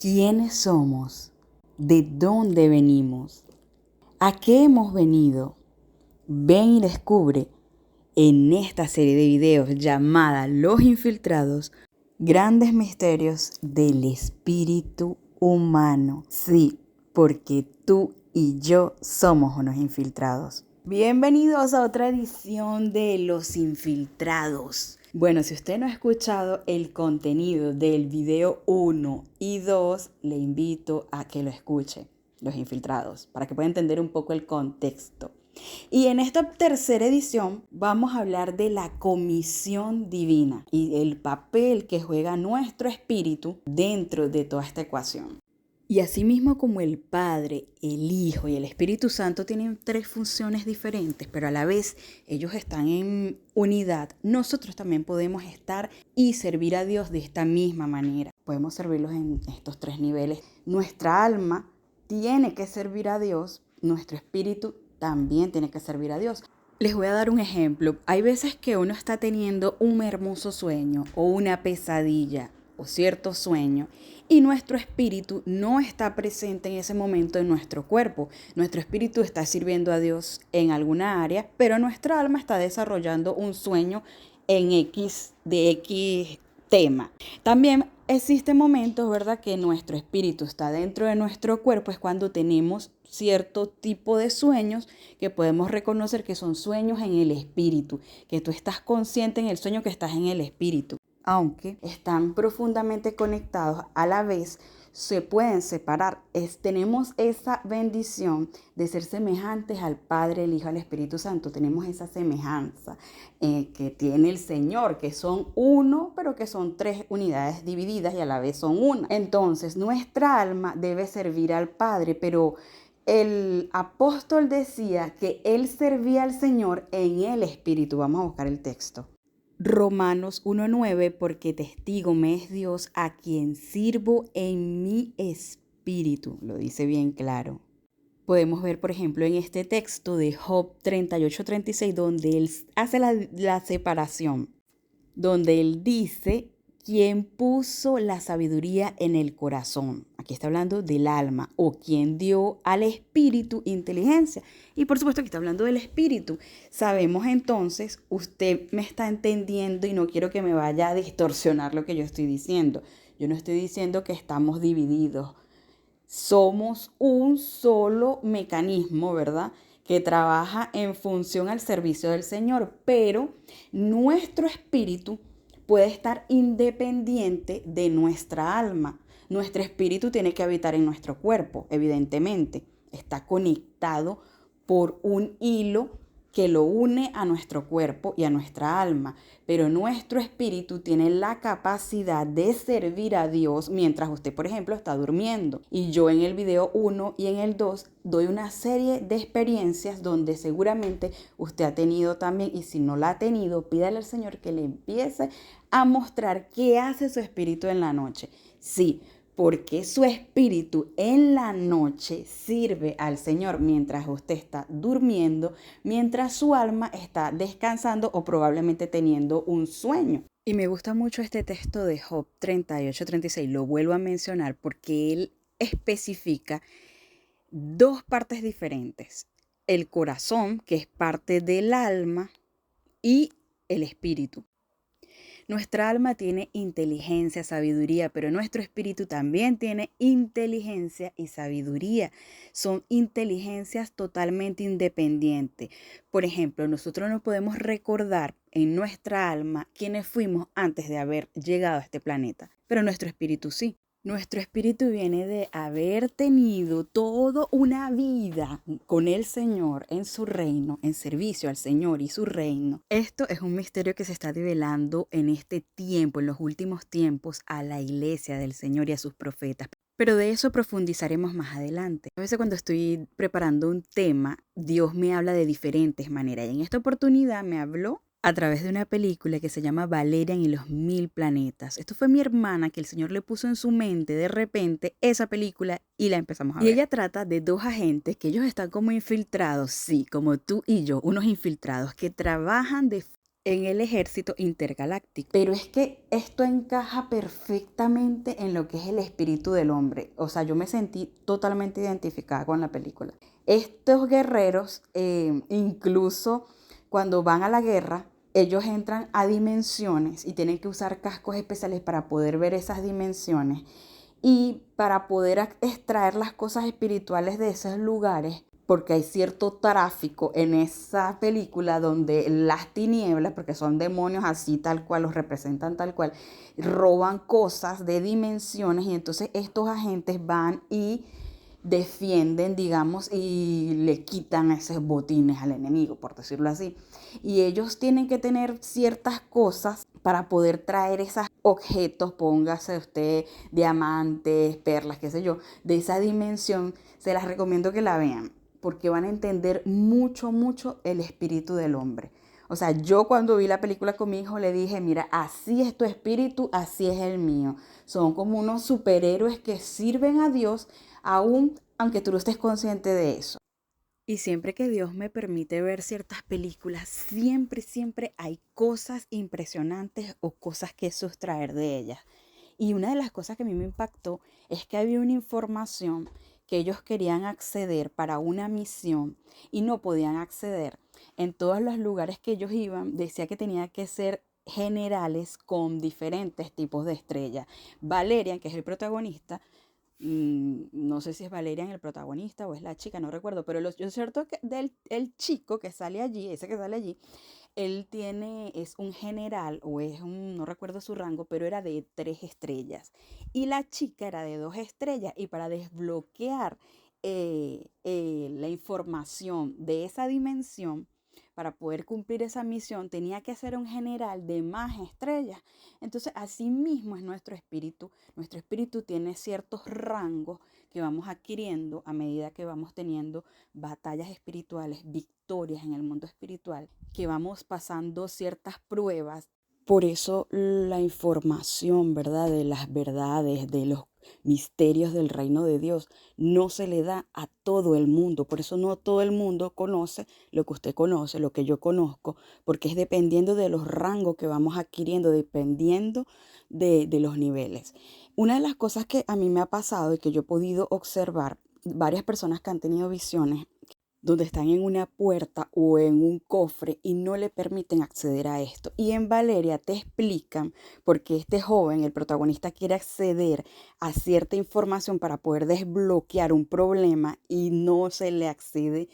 ¿Quiénes somos? ¿De dónde venimos? ¿A qué hemos venido? Ven y descubre en esta serie de videos llamada Los Infiltrados, grandes misterios del espíritu humano. Sí, porque tú y yo somos unos infiltrados. Bienvenidos a otra edición de Los Infiltrados. Bueno, si usted no ha escuchado el contenido del video 1 y 2, le invito a que lo escuche, Los Infiltrados, para que pueda entender un poco el contexto. Y en esta tercera edición vamos a hablar de la comisión divina y el papel que juega nuestro espíritu dentro de toda esta ecuación. Y asimismo como el Padre, el Hijo y el Espíritu Santo tienen tres funciones diferentes, pero a la vez ellos están en unidad, nosotros también podemos estar y servir a Dios de esta misma manera. Podemos servirlos en estos tres niveles. Nuestra alma tiene que servir a Dios, nuestro espíritu también tiene que servir a Dios. Les voy a dar un ejemplo. Hay veces que uno está teniendo un hermoso sueño o una pesadilla o cierto sueño y nuestro espíritu no está presente en ese momento en nuestro cuerpo. Nuestro espíritu está sirviendo a Dios en alguna área, pero nuestra alma está desarrollando un sueño en X tema. También existen momentos, ¿verdad?, que nuestro espíritu está dentro de nuestro cuerpo, es cuando tenemos cierto tipo de sueños que podemos reconocer que son sueños en el espíritu, que tú estás consciente en el sueño que estás en el espíritu. Aunque están profundamente conectados, a la vez se pueden separar. Tenemos esa bendición de ser semejantes al Padre, el Hijo, al Espíritu Santo. Tenemos esa semejanza que tiene el Señor, que son uno, pero que son tres unidades divididas y a la vez son una. Entonces, nuestra alma debe servir al Padre, pero el apóstol decía que él servía al Señor en el Espíritu. Vamos a buscar el texto. Romanos 1:9, porque testigo me es Dios a quien sirvo en mi espíritu. Lo dice bien claro. Podemos ver, por ejemplo, en este texto de Job 38:36, donde él hace la separación, donde él dice: ¿quién puso la sabiduría en el corazón? Aquí está hablando del alma. O ¿quién dio al espíritu inteligencia? Y por supuesto que está hablando del espíritu. Sabemos entonces, usted me está entendiendo y no quiero que me vaya a distorsionar lo que yo estoy diciendo. Yo no estoy diciendo que estamos divididos. Somos un solo mecanismo, ¿verdad?, que trabaja en función al servicio del Señor, pero nuestro espíritu puede estar independiente de nuestra alma. Nuestro espíritu tiene que habitar en nuestro cuerpo, evidentemente. Está conectado por un hilo que lo une a nuestro cuerpo y a nuestra alma. Pero nuestro espíritu tiene la capacidad de servir a Dios mientras usted, por ejemplo, está durmiendo. Y yo en el video 1 y en el 2 doy una serie de experiencias donde seguramente usted ha tenido también. Y si no la ha tenido, pídale al Señor que le empiece a mostrar qué hace su espíritu en la noche. Sí, porque su espíritu en la noche sirve al Señor mientras usted está durmiendo, mientras su alma está descansando o probablemente teniendo un sueño. Y me gusta mucho este texto de Job 38:36, lo vuelvo a mencionar porque él especifica dos partes diferentes: el corazón, que es parte del alma, y el espíritu. Nuestra alma tiene inteligencia, sabiduría, pero nuestro espíritu también tiene inteligencia y sabiduría. Son inteligencias totalmente independientes. Por ejemplo, nosotros no podemos recordar en nuestra alma quiénes fuimos antes de haber llegado a este planeta, pero nuestro espíritu sí. Nuestro espíritu viene de haber tenido toda una vida con el Señor en su reino, en servicio al Señor y su reino. Esto es un misterio que se está develando en este tiempo, en los últimos tiempos, a la iglesia del Señor y a sus profetas. Pero de eso profundizaremos más adelante. A veces cuando estoy preparando un tema, Dios me habla de diferentes maneras. Y en esta oportunidad me habló a través de una película que se llama Valerian y los 1000 planetas. Esto fue mi hermana que el Señor le puso en su mente de repente esa película y la empezamos a ver. Y ella trata de dos agentes que ellos están como infiltrados, sí, como tú y yo, unos infiltrados que trabajan de en el ejército intergaláctico. Pero es que esto encaja perfectamente en lo que es el espíritu del hombre. O sea, yo me sentí totalmente identificada con la película. Estos guerreros, incluso cuando van a la guerra, ellos entran a dimensiones y tienen que usar cascos especiales para poder ver esas dimensiones y para poder extraer las cosas espirituales de esos lugares, porque hay cierto tráfico en esa película donde las tinieblas, porque son demonios así tal cual, los representan tal cual, roban cosas de dimensiones y entonces estos agentes van y defienden, digamos, y le quitan esos botines al enemigo, por decirlo así. Y ellos tienen que tener ciertas cosas para poder traer esos objetos, póngase usted diamantes, perlas, qué sé yo, de esa dimensión. Se las recomiendo que la vean, porque van a entender mucho, mucho el espíritu del hombre. O sea, yo cuando vi la película con mi hijo le dije, mira, así es tu espíritu, así es el mío. Son como unos superhéroes que sirven a Dios, aún aunque tú no estés consciente de eso. Y siempre que Dios me permite ver ciertas películas, siempre hay cosas impresionantes o cosas que sustraer de ellas. Y una de las cosas que a mí me impactó es que había una información que ellos querían acceder para una misión y no podían acceder. En todos los lugares que ellos iban, decía que tenía que ser generales con diferentes tipos de estrellas. Valerian, que es el protagonista, no sé si es Valerian el protagonista o es la chica, no recuerdo, pero lo cierto es que el chico que sale allí, ese que sale allí, él es un general o no recuerdo su rango, pero era de 3 estrellas. Y la chica era de 2 estrellas. Y para desbloquear la información de esa dimensión, para poder cumplir esa misión, tenía que ser un general de más estrellas. Entonces, así mismo es nuestro espíritu. Nuestro espíritu tiene ciertos rangos que vamos adquiriendo a medida que vamos teniendo batallas espirituales, victorias en el mundo espiritual, que vamos pasando ciertas pruebas. Por eso la información, ¿verdad? De las verdades, de los misterios del reino de Dios, no se le da a todo el mundo. Por eso no todo el mundo conoce lo que usted conoce, lo que yo conozco, porque es dependiendo de los rangos que vamos adquiriendo, dependiendo de los niveles. Una de las cosas que a mí me ha pasado y que yo he podido observar, varias personas que han tenido visiones, donde están en una puerta o en un cofre y no le permiten acceder a esto. Y en Valeria te explican por qué este joven, el protagonista, quiere acceder a cierta información para poder desbloquear un problema y no se le accede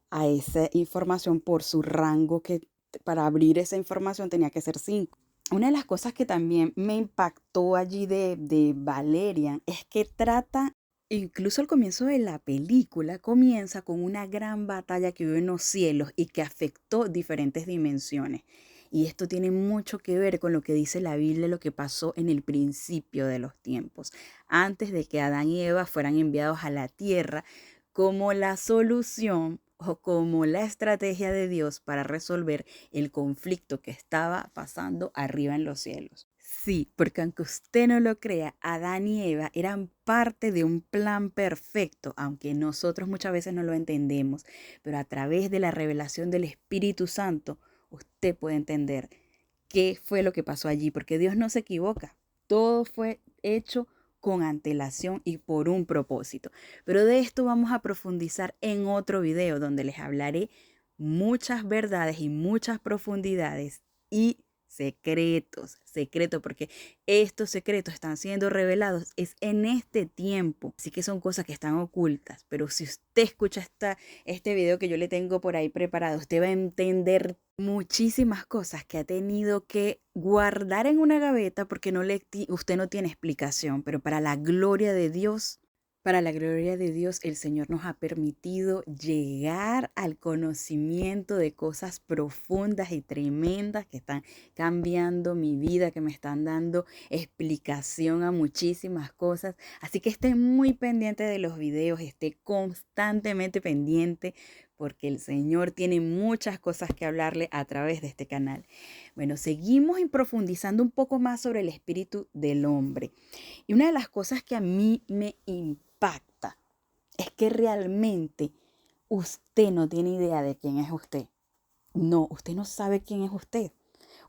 a esa información por su rango, que para abrir esa información tenía que ser 5. Una de las cosas que también me impactó allí de Valerian es que trata. Incluso al comienzo de la película comienza con una gran batalla que hubo en los cielos y que afectó diferentes dimensiones. Y esto tiene mucho que ver con lo que dice la Biblia, lo que pasó en el principio de los tiempos, antes de que Adán y Eva fueran enviados a la tierra como la solución o como la estrategia de Dios para resolver el conflicto que estaba pasando arriba en los cielos. Sí, porque aunque usted no lo crea, Adán y Eva eran parte de un plan perfecto, aunque nosotros muchas veces no lo entendemos, pero a través de la revelación del Espíritu Santo, usted puede entender qué fue lo que pasó allí, porque Dios no se equivoca. Todo fue hecho con antelación y por un propósito. Pero de esto vamos a profundizar en otro video donde les hablaré muchas verdades y muchas profundidades y secretos, porque estos secretos están siendo revelados es en este tiempo, así que son cosas que están ocultas, pero si usted escucha este video que yo le tengo por ahí preparado, usted va a entender muchísimas cosas que ha tenido que guardar en una gaveta porque usted no tiene explicación, pero para la gloria de Dios, el Señor nos ha permitido llegar al conocimiento de cosas profundas y tremendas que están cambiando mi vida, que me están dando explicación a muchísimas cosas. Así que esté muy pendiente de los videos, esté constantemente pendiente porque el Señor tiene muchas cosas que hablarle a través de este canal. Bueno, seguimos profundizando un poco más sobre el espíritu del hombre. Y una de las cosas que a mí me impacta es que realmente usted no tiene idea de quién es usted. No, usted no sabe quién es usted.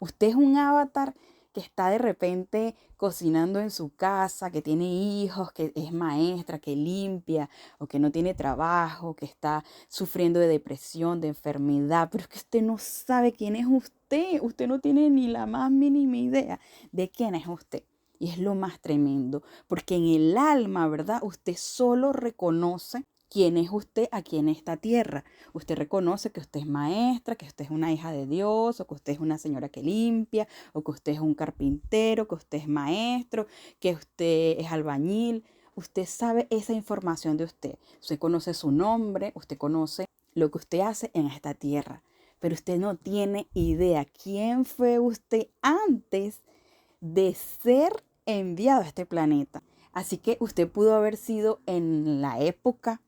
Usted es un avatar que está de repente cocinando en su casa, que tiene hijos, que es maestra, que limpia o que no tiene trabajo, que está sufriendo de depresión, de enfermedad, pero es que usted no sabe quién es usted, usted no tiene ni la más mínima idea de quién es usted. Y es lo más tremendo, porque en el alma, ¿verdad? Usted solo reconoce quién es usted aquí en esta tierra. Usted reconoce que usted es maestra, que usted es una hija de Dios, o que usted es una señora que limpia, o que usted es un carpintero, que usted es maestro, que usted es albañil. Usted sabe esa información de usted. Usted conoce su nombre, usted conoce lo que usted hace en esta tierra. Pero usted no tiene idea quién fue usted antes de ser enviado a este planeta. Así que usted pudo haber sido en la época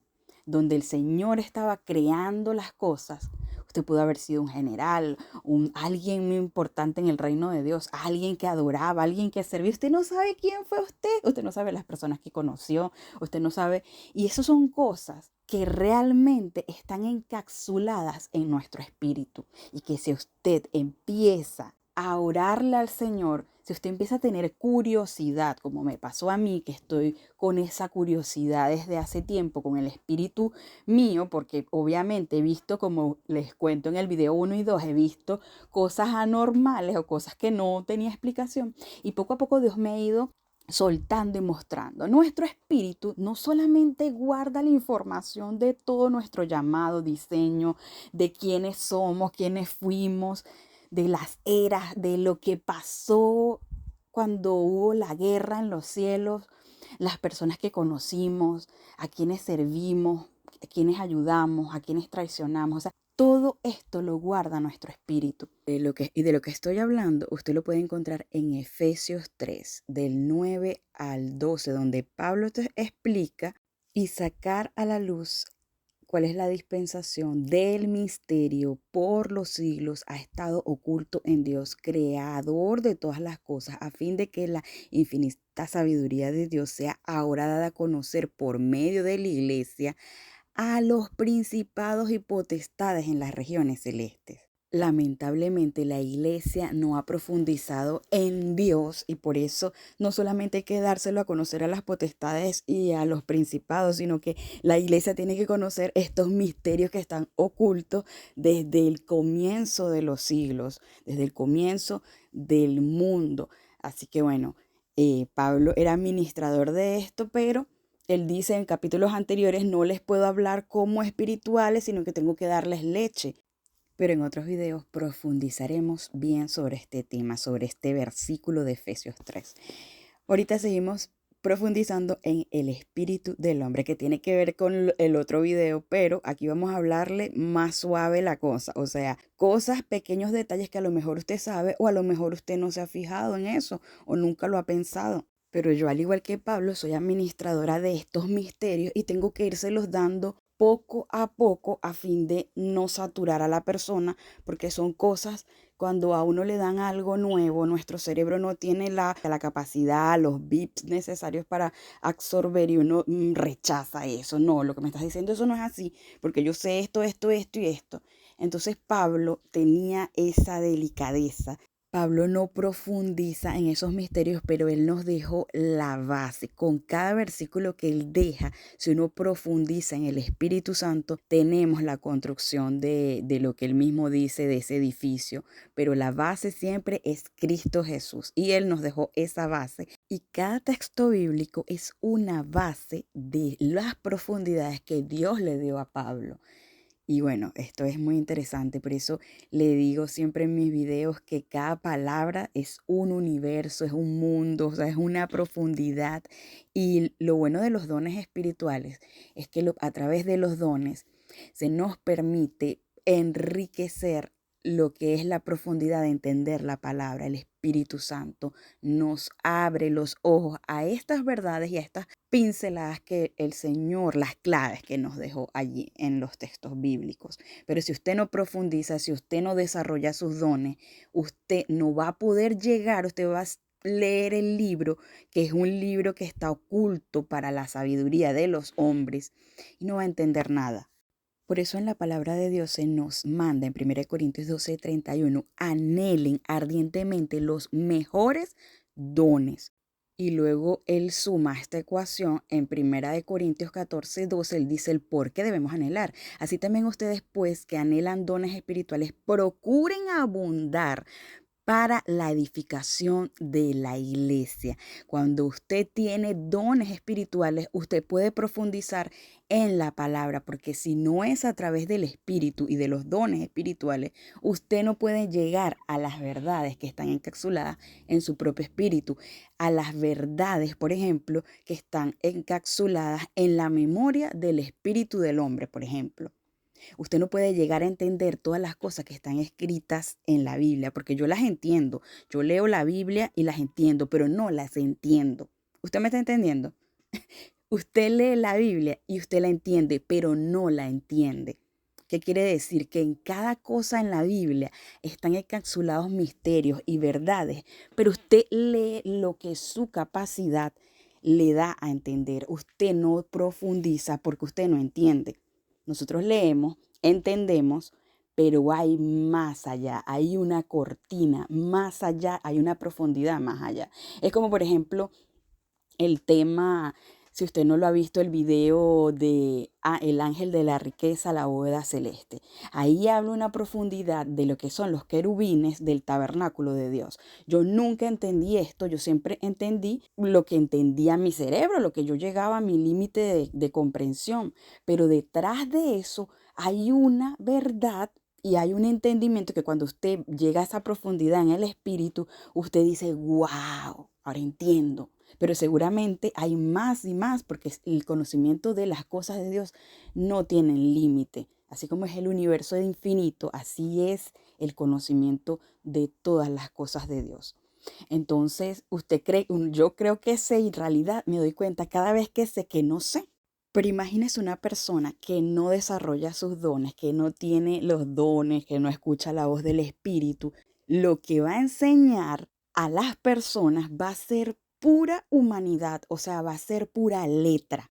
donde el Señor estaba creando las cosas. Usted pudo haber sido un general, alguien muy importante en el reino de Dios, alguien que adoraba, alguien que servía. Usted no sabe quién fue usted, usted no sabe las personas que conoció, usted no sabe. Y eso son cosas que realmente están encapsuladas en nuestro espíritu. Y que si usted empieza a orarle al Señor, si usted empieza a tener curiosidad, como me pasó a mí, que estoy con esa curiosidad desde hace tiempo, con el espíritu mío, porque obviamente he visto, como les cuento en el video 1 y 2, he visto cosas anormales o cosas que no tenía explicación, y poco a poco Dios me ha ido soltando y mostrando. Nuestro espíritu no solamente guarda la información de todo nuestro llamado, diseño, de quiénes somos, quiénes fuimos, de las eras, de lo que pasó cuando hubo la guerra en los cielos, las personas que conocimos, a quienes servimos, a quienes ayudamos, a quienes traicionamos. O sea, todo esto lo guarda nuestro espíritu. Y de lo que estoy hablando, usted lo puede encontrar en Efesios 3, del 9 al 12, donde Pablo te explica y sacar a la luz cuál es la dispensación del misterio por los siglos ha estado oculto en Dios, creador de todas las cosas, a fin de que la infinita sabiduría de Dios sea ahora dada a conocer por medio de la iglesia a los principados y potestades en las regiones celestes. Lamentablemente la iglesia no ha profundizado en Dios y por eso no solamente hay que dárselo a conocer a las potestades y a los principados, sino que la iglesia tiene que conocer estos misterios que están ocultos desde el comienzo de los siglos, desde el comienzo del mundo. Así que bueno, Pablo era administrador de esto, pero él dice en capítulos anteriores, no les puedo hablar como espirituales, sino que tengo que darles leche. Pero en otros videos profundizaremos bien sobre este tema, sobre este versículo de Efesios 3. Ahorita seguimos profundizando en el espíritu del hombre, que tiene que ver con el otro video, pero aquí vamos a hablarle más suave la cosa. O sea, cosas, pequeños detalles que a lo mejor usted sabe o a lo mejor usted no se ha fijado en eso o nunca lo ha pensado. Pero yo, al igual que Pablo, soy administradora de estos misterios y tengo que irselos dando poco a poco a fin de no saturar a la persona, porque son cosas, cuando a uno le dan algo nuevo, nuestro cerebro no tiene la capacidad, los bits necesarios para absorber y uno rechaza eso. No, lo que me estás diciendo, eso no es así, porque yo sé esto, esto, esto y esto. Entonces Pablo tenía esa delicadeza. Pablo no profundiza en esos misterios, pero él nos dejó la base. Con cada versículo que él deja, si uno profundiza en el Espíritu Santo, tenemos la construcción de lo que él mismo dice de ese edificio. Pero la base siempre es Cristo Jesús. Y él nos dejó esa base. Y cada texto bíblico es una base de las profundidades que Dios le dio a Pablo. Y bueno, esto es muy interesante, por eso le digo siempre en mis videos que cada palabra es un universo, es un mundo, o sea, es una profundidad. Y lo bueno de los dones espirituales es que a través de los dones se nos permite enriquecer lo que es la profundidad de entender la palabra. El Espíritu Santo nos abre los ojos a estas verdades y a estas pinceladas que el Señor, las claves que nos dejó allí en los textos bíblicos. Pero si usted no profundiza, si usted no desarrolla sus dones, usted no va a poder llegar, usted va a leer el libro, que es un libro que está oculto para la sabiduría de los hombres, y no va a entender nada. Por eso en la palabra de Dios se nos manda en 1 Corintios 12:31, anhelen ardientemente los mejores dones. Y luego él suma esta ecuación en 1 Corintios 14:12, él dice el por qué debemos anhelar. Así también ustedes, pues, que anhelan dones espirituales, procuren abundar para la edificación de la iglesia. Cuando usted tiene dones espirituales, usted puede profundizar en la palabra, porque si no es a través del espíritu y de los dones espirituales, usted no puede llegar a las verdades que están encapsuladas en su propio espíritu, a las verdades, por ejemplo, que están encapsuladas en la memoria del espíritu del hombre, por ejemplo. Usted no puede llegar a entender todas las cosas que están escritas en la Biblia, porque yo las entiendo. Yo leo la Biblia y las entiendo, pero no las entiendo. ¿Usted me está entendiendo? Usted lee la Biblia y usted la entiende, pero no la entiende. ¿Qué quiere decir? Que en cada cosa en la Biblia están encapsulados misterios y verdades, pero usted lee lo que su capacidad le da a entender. Usted no profundiza porque usted no entiende. Nosotros leemos, entendemos, pero hay más allá, hay una cortina más allá, hay una profundidad más allá. Es como, por ejemplo, el tema, si usted no lo ha visto, el video de El ángel de la riqueza, la bóveda celeste. Ahí habla una profundidad de lo que son los querubines del tabernáculo de Dios. Yo nunca entendí esto, yo siempre entendí lo que entendía mi cerebro, lo que yo llegaba a mi límite de comprensión. Pero detrás de eso hay una verdad. Y hay un entendimiento que cuando usted llega a esa profundidad en el espíritu, usted dice, wow, ahora entiendo. Pero seguramente hay más y más porque el conocimiento de las cosas de Dios no tiene límite. Así como es el universo de infinito, así es el conocimiento de todas las cosas de Dios. Entonces, usted cree, yo creo que sé, y en realidad me doy cuenta cada vez que sé que no sé. Pero imagínese una persona que no desarrolla sus dones, que no tiene los dones, que no escucha la voz del Espíritu. Lo que va a enseñar a las personas va a ser pura humanidad, o sea, va a ser pura letra,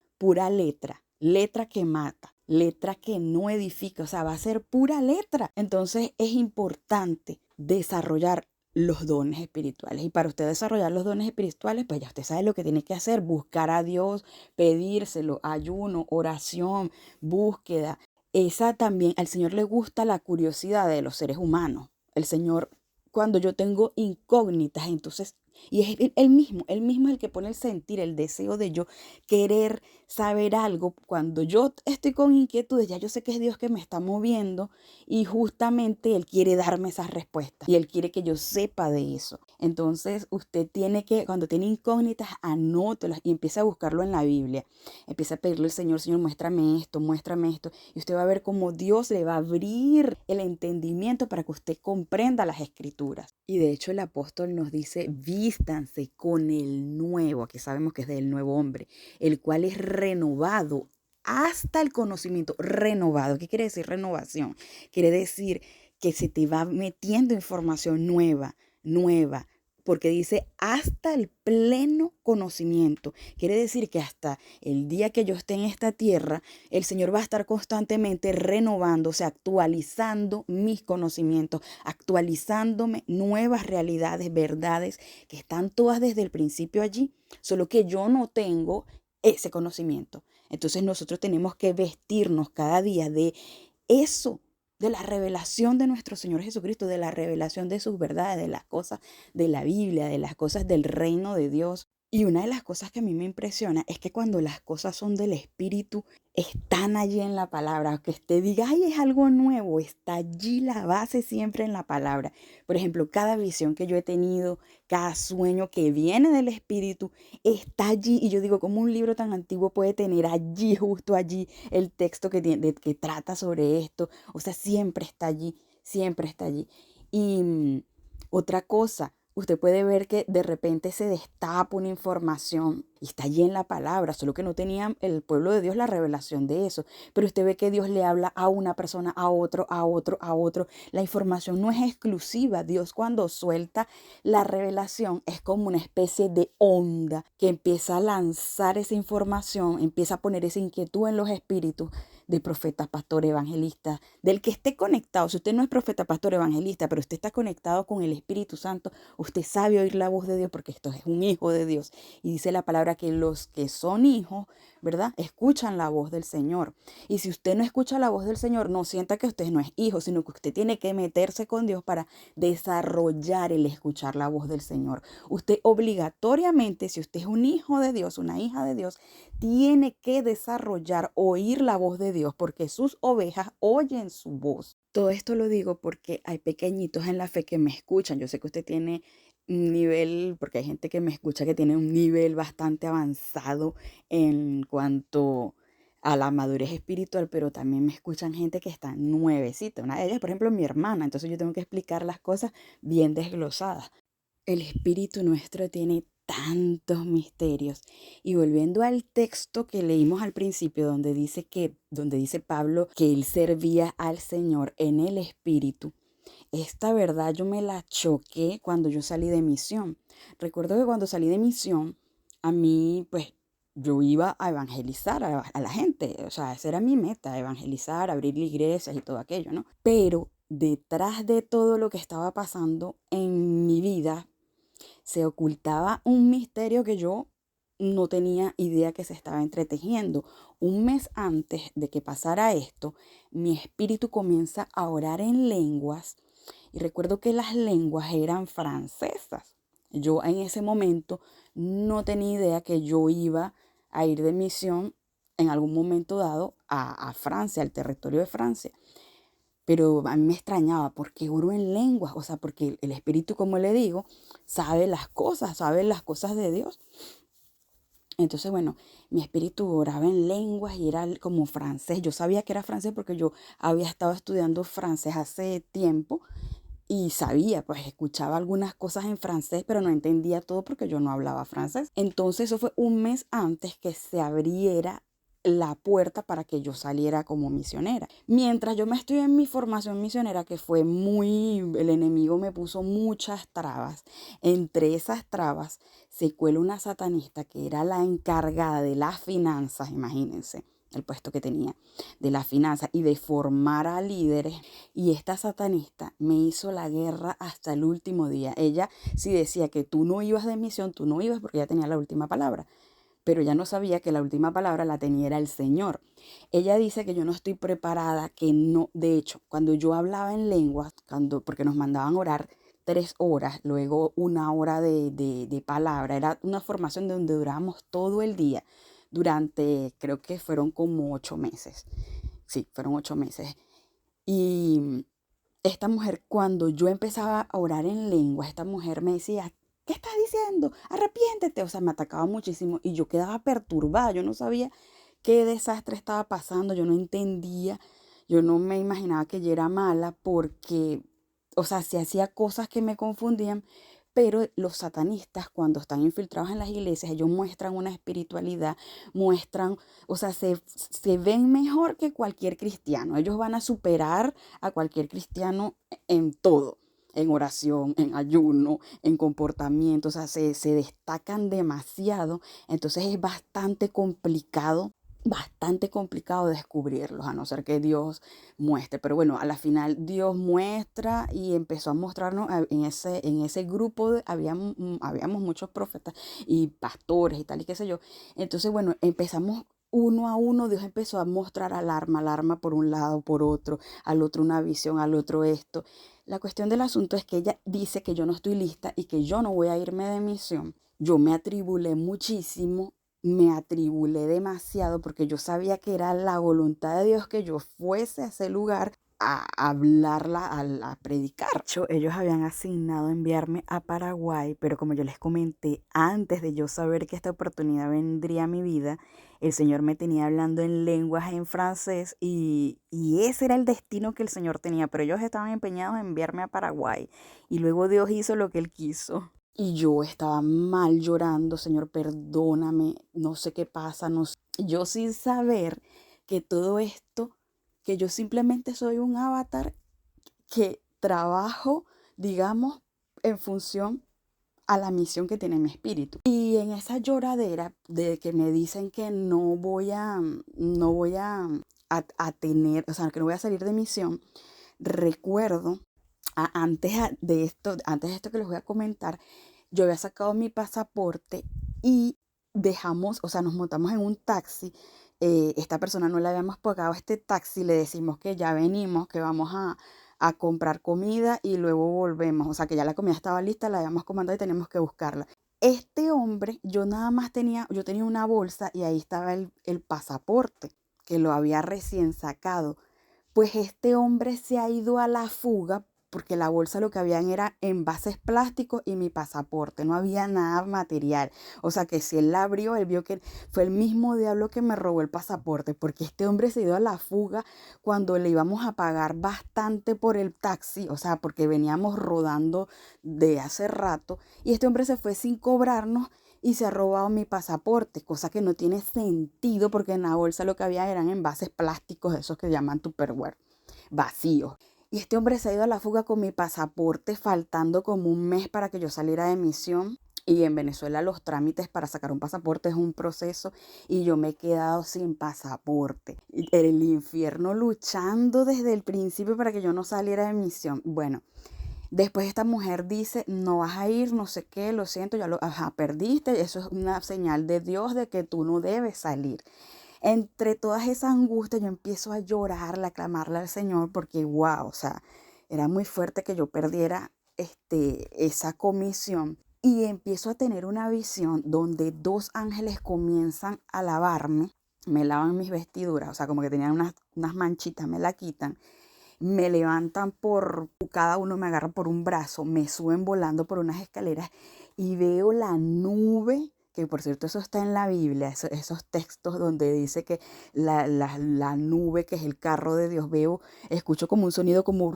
letra que mata, letra que no edifica, o sea, va a ser pura letra. Entonces es importante desarrollar los dones espirituales. Y para usted desarrollar los dones espirituales, pues ya usted sabe lo que tiene que hacer, buscar a Dios, pedírselo, ayuno, oración, búsqueda. Esa también, al Señor le gusta la curiosidad de los seres humanos. El Señor, cuando yo tengo incógnitas, entonces, y es él mismo es el que pone el sentir, el deseo de yo querer saber algo. Cuando yo estoy con inquietudes, ya yo sé que es Dios que me está moviendo y justamente Él quiere darme esas respuestas y Él quiere que yo sepa de eso. Entonces usted tiene que, cuando tiene incógnitas, anótelas y empieza a buscarlo en la Biblia. Empieza a pedirle al Señor, Señor, muéstrame esto, muéstrame esto. Y usted va a ver cómo Dios le va a abrir el entendimiento para que usted comprenda las escrituras. Y de hecho el apóstol nos dice, vístanse con el nuevo, que sabemos que es del nuevo hombre, el cual es renovado hasta el conocimiento. Renovado, ¿qué quiere decir renovación? Quiere decir que se te va metiendo información nueva, porque dice hasta el pleno conocimiento. Quiere decir que hasta el día que yo esté en esta tierra, el Señor va a estar constantemente renovándose, actualizando mis conocimientos, actualizándome nuevas realidades, verdades que están todas desde el principio allí, solo que yo no tengo ese conocimiento. Entonces nosotros tenemos que vestirnos cada día de eso, de la revelación de nuestro Señor Jesucristo, de la revelación de sus verdades, de las cosas de la Biblia, de las cosas del reino de Dios. Y una de las cosas que a mí me impresiona es que cuando las cosas son del Espíritu, están allí en la palabra. Que usted diga, ay, es algo nuevo, está allí la base siempre en la palabra. Por ejemplo, cada visión que yo he tenido, cada sueño que viene del Espíritu, está allí. Y yo digo, ¿cómo un libro tan antiguo puede tener allí, justo allí, el texto que trata sobre esto? O sea, siempre está allí, siempre está allí. Y otra cosa, usted puede ver que de repente se destapa una información Y está allí en la palabra, solo que no tenía el pueblo de Dios la revelación de eso. Pero usted ve que Dios le habla a una persona, a otro, a otro, a otro. La información no es exclusiva. Dios cuando suelta la revelación es como una especie de onda que empieza a lanzar esa información, empieza a poner esa inquietud en los espíritus de profetas, pastores, evangelistas, del que esté conectado. Si usted no es profeta, pastor, evangelista, pero usted está conectado con el Espíritu Santo, usted sabe oír la voz de Dios porque esto es un hijo de Dios. Y dice la palabra que los que son hijos, ¿verdad? Escuchan la voz del Señor. Y si usted no escucha la voz del Señor, no sienta que usted no es hijo, sino que usted tiene que meterse con Dios para desarrollar el escuchar la voz del Señor. Usted obligatoriamente, si usted es un hijo de Dios, una hija de Dios, tiene que desarrollar, oír la voz de Dios, porque sus ovejas oyen su voz. Todo esto lo digo porque hay pequeñitos en la fe que me escuchan. Yo sé que usted tiene un nivel, porque hay gente que me escucha que tiene un nivel bastante avanzado en cuanto a la madurez espiritual, pero también me escuchan gente que está nuevecita. Una de ellas, por ejemplo, mi hermana. Entonces yo tengo que explicar las cosas bien desglosadas. El espíritu nuestro tiene tantos misterios. Y volviendo al texto que leímos al principio, donde dice Pablo que él servía al Señor en el espíritu, esta verdad yo me la choqué cuando yo salí de misión. Recuerdo que cuando salí de misión, a mí, pues, yo iba a evangelizar a la gente. O sea, esa era mi meta, evangelizar, abrir iglesias y todo aquello, ¿no? Pero detrás de todo lo que estaba pasando en mi vida, se ocultaba un misterio que yo no tenía idea que se estaba entretejiendo. Un mes antes de que pasara esto, mi espíritu comienza a orar en lenguas y recuerdo que las lenguas eran francesas. Yo en ese momento no tenía idea que yo iba a ir de misión en algún momento dado a Francia, al territorio de Francia. Pero a mí me extrañaba porque oro en lenguas, o sea, porque el espíritu, como le digo, sabe las cosas de Dios. Entonces, bueno, mi espíritu oraba en lenguas y era como francés. Yo sabía que era francés porque yo había estado estudiando francés hace tiempo y sabía, pues escuchaba algunas cosas en francés, pero no entendía todo porque yo no hablaba francés. Entonces, eso fue un mes antes que se abriera la puerta para que yo saliera como misionera. Mientras yo me estoy en mi formación misionera, que fue el enemigo me puso muchas trabas. Entre esas trabas se cuela una satanista que era la encargada de las finanzas, imagínense el puesto que tenía, de las finanzas y de formar a líderes. Y esta satanista me hizo la guerra hasta el último día. Ella sí decía que tú no ibas de misión, tú no ibas porque ella tenía la última palabra. Pero ya no sabía que la última palabra la tenía era el Señor. Ella dice que yo no estoy preparada, que no, de hecho, cuando yo hablaba en lenguas, porque nos mandaban orar 3 horas, luego 1 hora de palabra, era una formación donde durábamos todo el día, durante, creo que fueron como 8 meses. Sí, fueron 8 meses. Y esta mujer, cuando yo empezaba a orar en lengua, esta mujer me decía, ¿qué estás diciendo? Arrepiéntete. O sea, me atacaba muchísimo y yo quedaba perturbada. Yo no sabía qué desastre estaba pasando. Yo no entendía. Yo no me imaginaba que ella era mala porque, o sea, se hacía cosas que me confundían. Pero los satanistas, cuando están infiltrados en las iglesias, ellos muestran una espiritualidad, muestran, o sea, se ven mejor que cualquier cristiano. Ellos van a superar a cualquier cristiano en todo, en oración, en ayuno, en comportamiento, o sea, se destacan demasiado. Entonces es bastante complicado descubrirlos, a no ser que Dios muestre. Pero bueno, a la final Dios muestra y empezó a mostrarnos en ese grupo, habíamos muchos profetas y pastores y tal y qué sé yo. Entonces, bueno, empezamos uno a uno, Dios empezó a mostrar alarma por un lado, por otro, al otro una visión, al otro esto. La cuestión del asunto es que ella dice que yo no estoy lista y que yo no voy a irme de misión. Yo me atribulé muchísimo, me atribulé demasiado porque yo sabía que era la voluntad de Dios que yo fuese a ese lugar a hablarla, a predicar. De hecho, ellos habían asignado enviarme a Paraguay, pero como yo les comenté, antes de yo saber que esta oportunidad vendría a mi vida, el Señor me tenía hablando en lenguas en francés y ese era el destino que el Señor tenía, pero ellos estaban empeñados en enviarme a Paraguay y luego Dios hizo lo que Él quiso. Y yo estaba mal llorando, Señor, perdóname, no sé qué pasa, no sé. Yo sin saber que todo esto, que yo simplemente soy un avatar que trabajo, digamos, en función a la misión que tiene mi espíritu. Y en esa lloradera de que me dicen que no voy a tener, o sea, que no voy a salir de misión, recuerdo, antes de esto que les voy a comentar, yo había sacado mi pasaporte y dejamos, o sea, nos montamos en un taxi. Esta persona no le habíamos pagado este taxi, le decimos que ya venimos, que vamos a comprar comida y luego volvemos. O sea, que ya la comida estaba lista, la habíamos comandado y teníamos que buscarla. Este hombre, yo tenía una bolsa y ahí estaba el pasaporte, que lo había recién sacado. Pues este hombre se ha ido a la fuga porque la bolsa lo que habían era envases plásticos y mi pasaporte, no había nada material. O sea que si él la abrió, él vio que fue el mismo diablo que me robó el pasaporte, porque este hombre se ha ido a la fuga cuando le íbamos a pagar bastante por el taxi, o sea, porque veníamos rodando de hace rato, y este hombre se fue sin cobrarnos y se ha robado mi pasaporte, cosa que no tiene sentido porque en la bolsa lo que había eran envases plásticos, esos que llaman Tupperware, vacíos. Y este hombre se ha ido a la fuga con mi pasaporte, faltando como un mes para que yo saliera de misión. Y en Venezuela los trámites para sacar un pasaporte es un proceso y yo me he quedado sin pasaporte. El infierno luchando desde el principio para que yo no saliera de misión. Bueno, después esta mujer dice, no vas a ir, no sé qué, lo siento, perdiste, eso es una señal de Dios de que tú no debes salir. Entre todas esas angustias yo empiezo a llorar, a clamarle al Señor porque wow, o sea, era muy fuerte que yo perdiera esa comisión. Y empiezo a tener una visión donde dos ángeles comienzan a lavarme, me lavan mis vestiduras, o sea, como que tenían unas manchitas, me la quitan, me levantan cada uno me agarra por un brazo, me suben volando por unas escaleras y veo la nube, que por cierto eso está en la Biblia, esos textos donde dice que la nube, que es el carro de Dios, escucho como un sonido como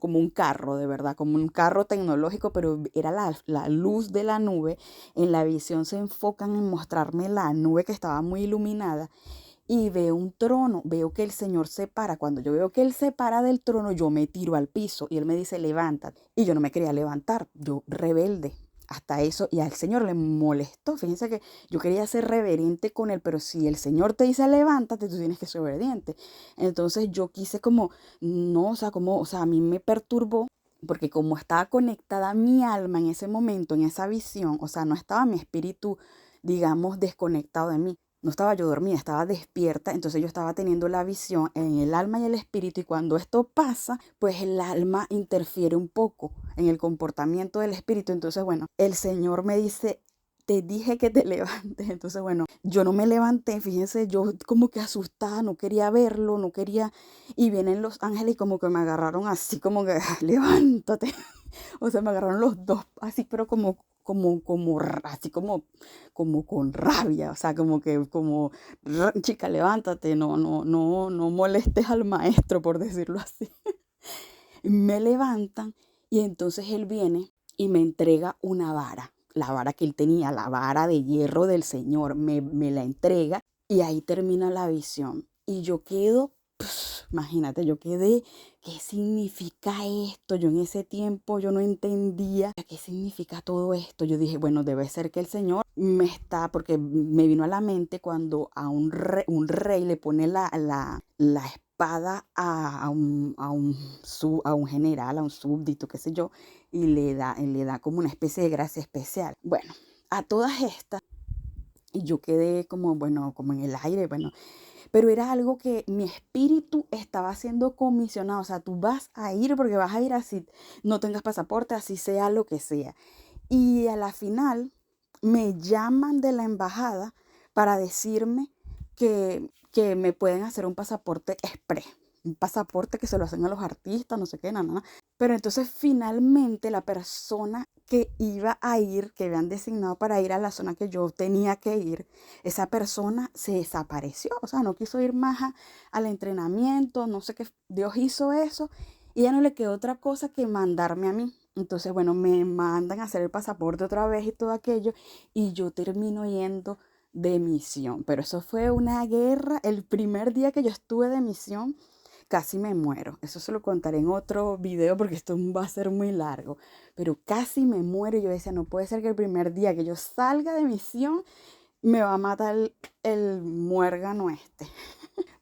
un carro, de verdad, como un carro tecnológico, pero era la luz de la nube. En la visión se enfocan en mostrarme la nube que estaba muy iluminada y veo un trono, veo que el Señor se para. Cuando yo veo que Él se para del trono, yo me tiro al piso y Él me dice, levántate. Y yo no me quería levantar, yo rebelde. Hasta eso, y al Señor le molestó. Fíjense que yo quería ser reverente con Él, pero si el Señor te dice levántate, tú tienes que ser obediente. Entonces yo quise como, no, o sea, a mí me perturbó, porque como estaba conectada mi alma en ese momento, en esa visión, o sea, no estaba mi espíritu, digamos, desconectado de mí. No estaba yo dormida, estaba despierta, entonces yo estaba teniendo la visión en el alma y el espíritu, y cuando esto pasa, pues el alma interfiere un poco en el comportamiento del espíritu. Entonces, bueno, el Señor me dice, te dije que te levantes. Entonces, bueno, yo no me levanté, fíjense, yo como que asustada, no quería verlo, no quería, y vienen los ángeles y como que me agarraron así, como que, levántate. O sea, me agarraron los dos así, pero así como con rabia, o sea, chica, levántate, no molestes al maestro, por decirlo así. Me levantan y entonces él viene y me entrega una vara, la vara que él tenía, la vara de hierro del Señor, me la entrega y ahí termina la visión. Y yo quedo, imagínate, yo quedé, ¿qué significa esto? Yo en ese tiempo yo no entendía qué significa todo esto. Yo dije, bueno, debe ser que el Señor porque me vino a la mente cuando a un rey le pone la espada a un general, a un súbdito, qué sé yo, y le da como una especie de gracia especial. Bueno, a todas estas, y yo quedé como, bueno, como en el aire, bueno, pero era algo que mi espíritu estaba siendo comisionado. O sea, tú vas a ir porque vas a ir así, no tengas pasaporte, así sea lo que sea. Y a la final me llaman de la embajada para decirme que me pueden hacer un pasaporte express. Un pasaporte que se lo hacen a los artistas, no sé qué, nada. Pero entonces finalmente la persona que iba a ir, que habían designado para ir a la zona que yo tenía que ir, esa persona se desapareció. O sea, no quiso ir más al entrenamiento, no sé qué. Dios hizo eso y ya no le quedó otra cosa que mandarme a mí. Entonces, bueno, me mandan a hacer el pasaporte otra vez y todo aquello, y yo termino yendo de misión. Pero eso fue una guerra. El primer día que yo estuve de misión, casi me muero. Eso se lo contaré en otro video porque esto va a ser muy largo. Pero casi me muero y yo decía, no puede ser que el primer día que yo salga de misión me va a matar el muérgano este.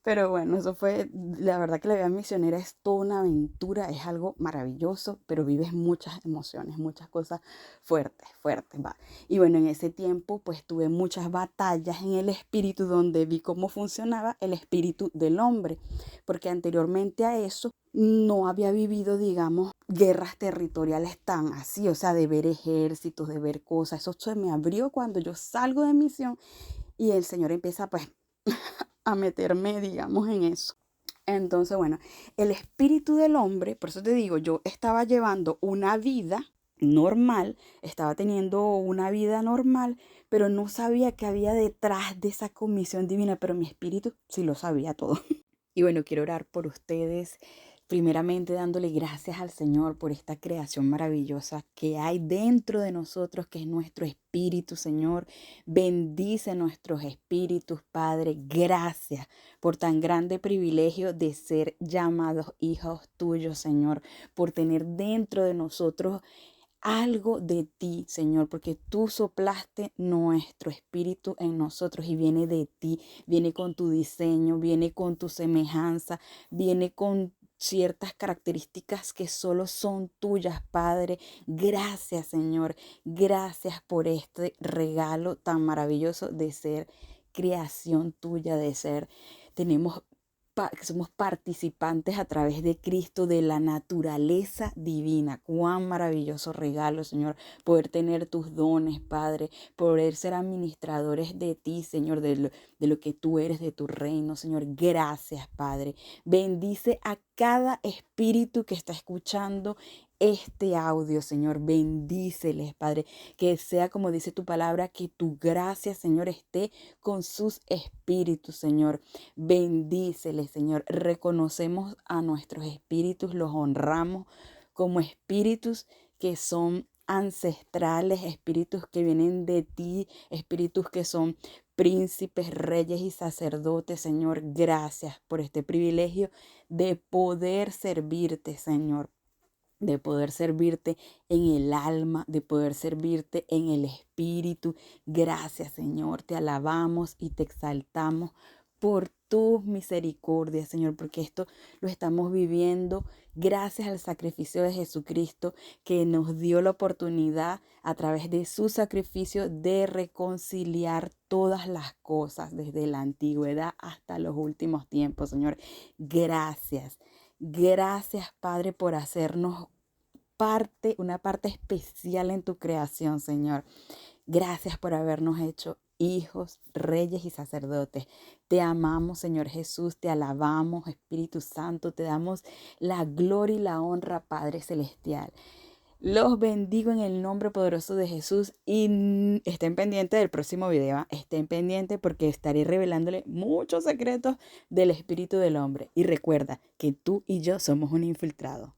Pero bueno, eso fue, la verdad que la vida misionera es toda una aventura, es algo maravilloso, pero vives muchas emociones, muchas cosas fuertes, fuertes, va. Y bueno, en ese tiempo pues tuve muchas batallas en el espíritu donde vi cómo funcionaba el espíritu del hombre, porque anteriormente a eso no había vivido, digamos, guerras territoriales tan así, o sea, de ver ejércitos, de ver cosas. Eso se me abrió cuando yo salgo de misión y el Señor empieza pues a meterme, digamos, en eso. Entonces, bueno, el espíritu del hombre, por eso te digo, yo estaba llevando una vida normal, estaba teniendo una vida normal, pero no sabía qué había detrás de esa comisión divina, pero mi espíritu sí lo sabía todo. Y bueno, quiero orar por ustedes, primeramente dándole gracias al Señor por esta creación maravillosa que hay dentro de nosotros, que es nuestro espíritu, Señor. Bendice nuestros espíritus, Padre. Gracias por tan grande privilegio de ser llamados hijos tuyos, Señor, por tener dentro de nosotros algo de ti, Señor, porque tú soplaste nuestro espíritu en nosotros y viene de ti, viene con tu diseño, viene con tu semejanza, viene con ciertas características que solo son tuyas, Padre. Gracias, Señor. Gracias por este regalo tan maravilloso de ser creación tuya, de ser, tenemos que somos participantes a través de Cristo de la naturaleza divina. Cuán maravilloso regalo, Señor, poder tener tus dones, Padre, poder ser administradores de ti, Señor, de lo que tú eres, de tu reino, Señor. Gracias, Padre. Bendice a cada espíritu que está escuchando este audio, Señor. Bendíceles, Padre. Que sea como dice tu palabra, que tu gracia, Señor, esté con sus espíritus, Señor. Bendíceles, Señor. Reconocemos a nuestros espíritus, los honramos como espíritus que son ancestrales, espíritus que vienen de ti, espíritus que son príncipes, reyes y sacerdotes, Señor. Gracias por este privilegio de poder servirte, Señor, de poder servirte en el alma, de poder servirte en el espíritu. Gracias, Señor, te alabamos y te exaltamos por tus misericordias, Señor, porque esto lo estamos viviendo gracias al sacrificio de Jesucristo, que nos dio la oportunidad a través de su sacrificio de reconciliar todas las cosas desde la antigüedad hasta los últimos tiempos, Señor. Gracias. Gracias, Padre, por hacernos una parte especial en tu creación, Señor. Gracias por habernos hecho hijos, reyes y sacerdotes. Te amamos, Señor Jesús, te alabamos, Espíritu Santo, te damos la gloria y la honra, Padre Celestial. Los bendigo en el nombre poderoso de Jesús y estén pendientes del próximo video. Estén pendientes porque estaré revelándole muchos secretos del espíritu del hombre. Y recuerda que tú y yo somos un infiltrado.